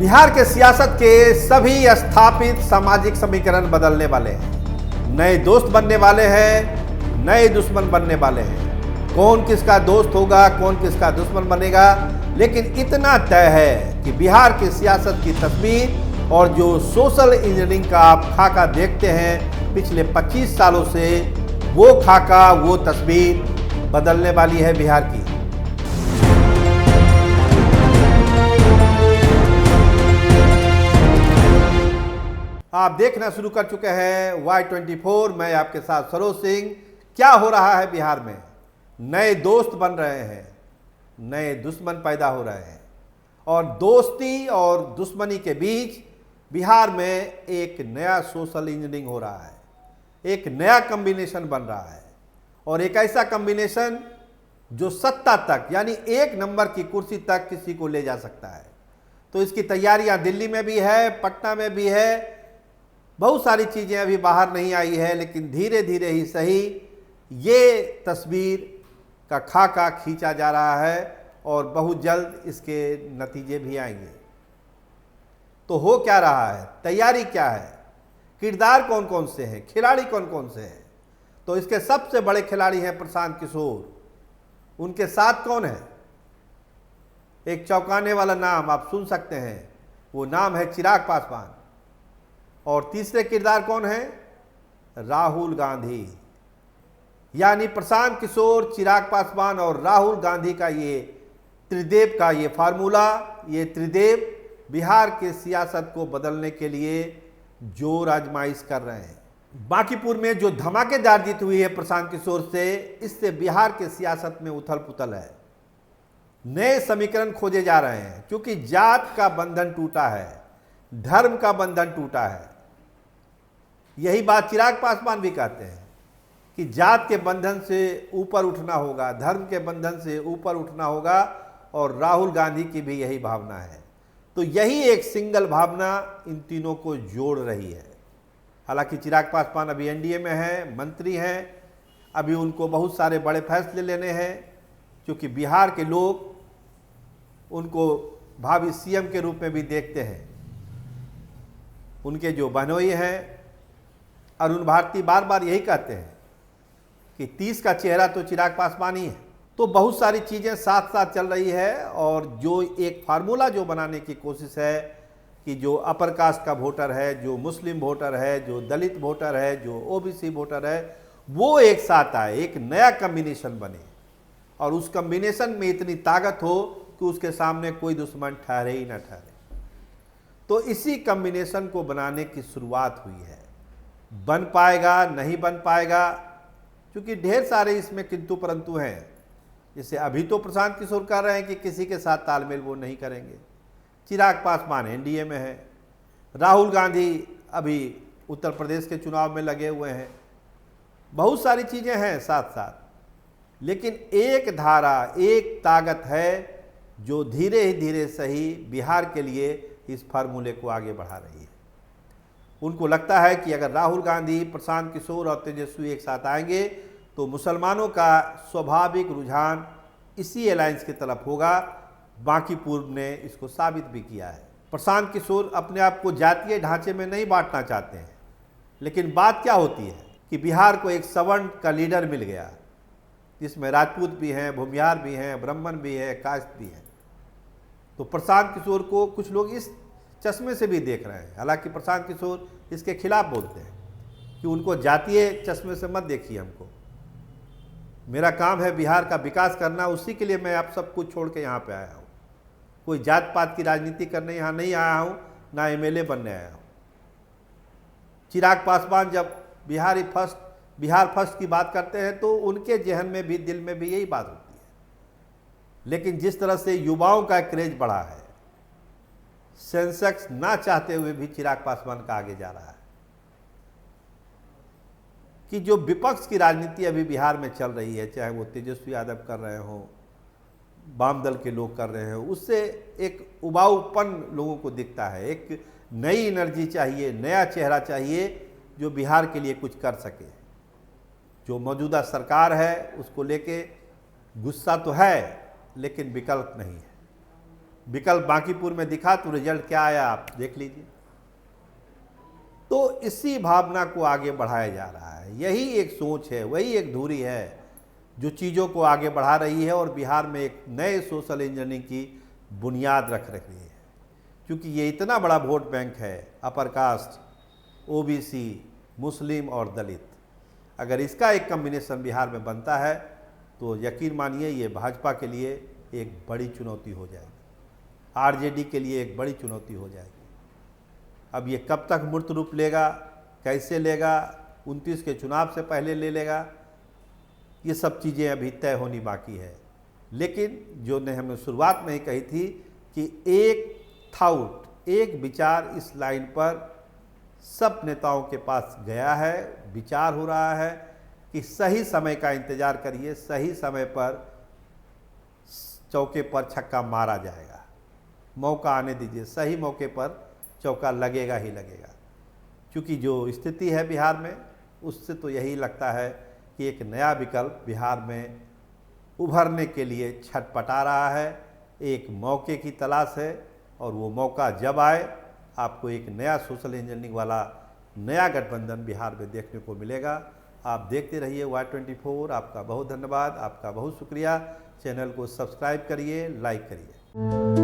बिहार के सियासत के सभी स्थापित सामाजिक समीकरण बदलने वाले हैं। नए दोस्त बनने वाले हैं, नए दुश्मन बनने वाले हैं। कौन किसका दोस्त होगा, कौन किसका दुश्मन बनेगा, लेकिन इतना तय है कि बिहार की सियासत की तस्वीर और जो सोशल इंजीनियरिंग का आप खाका देखते हैं पिछले 25 सालों से, वो खाका, वो तस्वीर बदलने वाली है बिहार की। आप देखना शुरू कर चुके हैं Y24। मैं आपके साथ सरोज सिंह। क्या हो रहा है बिहार में? नए दोस्त बन रहे हैं, नए दुश्मन पैदा हो रहे हैं, और दोस्ती और दुश्मनी के बीच बिहार में एक नया सोशल इंजीनियरिंग हो रहा है, एक नया कॉम्बिनेशन बन रहा है, और एक ऐसा कॉम्बिनेशन जो सत्ता तक, यानी एक नंबर की कुर्सी तक किसी को ले जा सकता है। तो इसकी तैयारियां दिल्ली में भी है, पटना में भी है, बहुत सारी चीज़ें अभी बाहर नहीं आई है, लेकिन धीरे धीरे ही सही ये तस्वीर का खाका खींचा जा रहा है और बहुत जल्द इसके नतीजे भी आएंगे। तो हो क्या रहा है, तैयारी क्या है, किरदार कौन कौन से हैं, खिलाड़ी कौन कौन से हैं? तो इसके सबसे बड़े खिलाड़ी हैं प्रशांत किशोर। उनके साथ कौन है? एक चौंकाने वाला नाम आप सुन सकते हैं, वो नाम है चिराग पासवान। और तीसरे किरदार कौन है? राहुल गांधी। यानी प्रशांत किशोर, चिराग पासवान और राहुल गांधी का ये त्रिदेव का ये फार्मूला, ये त्रिदेव बिहार के सियासत को बदलने के लिए जोर आजमाइश कर रहे हैं। बांकीपुर में जो धमाकेदार जीत हुई है प्रशांत किशोर से, इससे बिहार के सियासत में उथल पुथल है। नए समीकरण खोजे जा रहे हैं, क्योंकि जात का बंधन टूटा है, धर्म का बंधन टूटा है। यही बात चिराग पासवान भी कहते हैं कि जात के बंधन से ऊपर उठना होगा, धर्म के बंधन से ऊपर उठना होगा, और राहुल गांधी की भी यही भावना है। तो यही एक सिंगल भावना इन तीनों को जोड़ रही है। हालांकि चिराग पासवान अभी एनडीए में हैं, मंत्री हैं, अभी उनको बहुत सारे बड़े फैसले लेने हैं, क्योंकि बिहार के लोग उनको भावी सीएम के रूप में भी देखते हैं। उनके जो बहनोई हैं अरुण भारती बार बार यही कहते हैं कि 30 का चेहरा तो चिराग पासवान ही है। तो बहुत सारी चीज़ें साथ साथ चल रही है, और जो एक फार्मूला जो बनाने की कोशिश है कि जो अपर कास्ट का वोटर है, जो मुस्लिम वोटर है, जो दलित वोटर है, जो ओबीसी वोटर है, वो एक साथ आए, एक नया कॉम्बिनेशन बने, और उस कॉम्बिनेशन में इतनी ताकत हो कि उसके सामने कोई दुश्मन ठहरे ही ना ठहरे। तो इसी कॉम्बिनेशन को बनाने की शुरुआत हुई है। बन पाएगा, नहीं बन पाएगा, क्योंकि ढेर सारे इसमें किंतु परंतु हैं। जैसे अभी तो प्रशांत किशोर कह रहे हैं कि किसी के साथ तालमेल वो नहीं करेंगे। चिराग पासवान एनडीए में है, राहुल गांधी अभी उत्तर प्रदेश के चुनाव में लगे हुए हैं। बहुत सारी चीज़ें हैं साथ साथ, लेकिन एक धारा, एक ताकत है जो धीरे ही धीरे सही बिहार के लिए इस फार्मूले को आगे बढ़ा रही है। उनको लगता है कि अगर राहुल गांधी, प्रशांत किशोर और तेजस्वी एक साथ आएंगे तो मुसलमानों का स्वाभाविक रुझान इसी अलायंस की तरफ होगा। बांकीपुर ने इसको साबित भी किया है। प्रशांत किशोर अपने आप को जातीय ढांचे में नहीं बांटना चाहते हैं, लेकिन बात क्या होती है कि बिहार को एक सवर्ण का लीडर मिल गया, जिसमें राजपूत भी हैं, भूमिहार भी हैं, ब्राह्मण भी है, कास्ट भी है। तो प्रशांत किशोर को कुछ लोग इस चश्मे से भी देख रहे हैं। हालांकि प्रशांत किशोर इसके खिलाफ बोलते हैं कि उनको जातीय चश्मे से मत देखिए, हमको मेरा काम है बिहार का विकास करना, उसी के लिए मैं आप सब कुछ छोड़ के यहाँ पे आया हूँ। कोई जात पात की राजनीति करने यहाँ नहीं आया हूँ, ना एमएलए बनने आया हूँ। चिराग पासवान जब बिहार फर्स्ट की बात करते हैं तो उनके जहन में भी, दिल में भी यही बात होती है। लेकिन जिस तरह से युवाओं का क्रेज बढ़ा है, सेंसेक्स ना चाहते हुए भी चिराग पासवान का आगे जा रहा है, कि जो विपक्ष की राजनीति अभी बिहार में चल रही है, चाहे वो तेजस्वी यादव कर रहे हों, वाम दल के लोग कर रहे हों, उससे एक उबाऊपन लोगों को दिखता है। एक नई एनर्जी चाहिए, नया चेहरा चाहिए जो बिहार के लिए कुछ कर सके। जो मौजूदा सरकार है उसको लेके गुस्सा तो है, लेकिन विकल्प नहीं है। विकल्प बांकीपुर में दिखा तो रिजल्ट क्या आया आप देख लीजिए। तो इसी भावना को आगे बढ़ाया जा रहा है, यही एक सोच है, वही एक धुरी है जो चीज़ों को आगे बढ़ा रही है और बिहार में एक नए सोशल इंजीनियरिंग की बुनियाद रख रही है। क्योंकि ये इतना बड़ा वोट बैंक है, अपर कास्ट, ओबीसी, मुस्लिम और दलित, अगर इसका एक कम्बिनेशन बिहार में बनता है तो यकीन मानिए ये भाजपा के लिए एक बड़ी चुनौती हो जाएगी, आरजेडी के लिए एक बड़ी चुनौती हो जाएगी। अब ये कब तक मूर्त रूप लेगा, कैसे लेगा, 29 के चुनाव से पहले ले लेगा, ये सब चीज़ें अभी तय होनी बाकी है। लेकिन जो ने हमने शुरुआत में ही कही थी कि एक थाउट, एक विचार इस लाइन पर सब नेताओं के पास गया है, विचार हो रहा है कि सही समय का इंतज़ार करिए, सही समय पर चौके पर छक्का मारा जाएगा, मौका आने दीजिए, सही मौके पर चौका लगेगा ही लगेगा। क्योंकि जो स्थिति है बिहार में, उससे तो यही लगता है कि एक नया विकल्प बिहार में उभरने के लिए छटपटा रहा है, एक मौके की तलाश है, और वो मौका जब आए आपको एक नया सोशल इंजीनियरिंग वाला नया गठबंधन बिहार में देखने को मिलेगा। आप देखते रहिए Y24। आपका बहुत धन्यवाद, आपका बहुत शुक्रिया। चैनल को सब्सक्राइब करिए, लाइक करिए।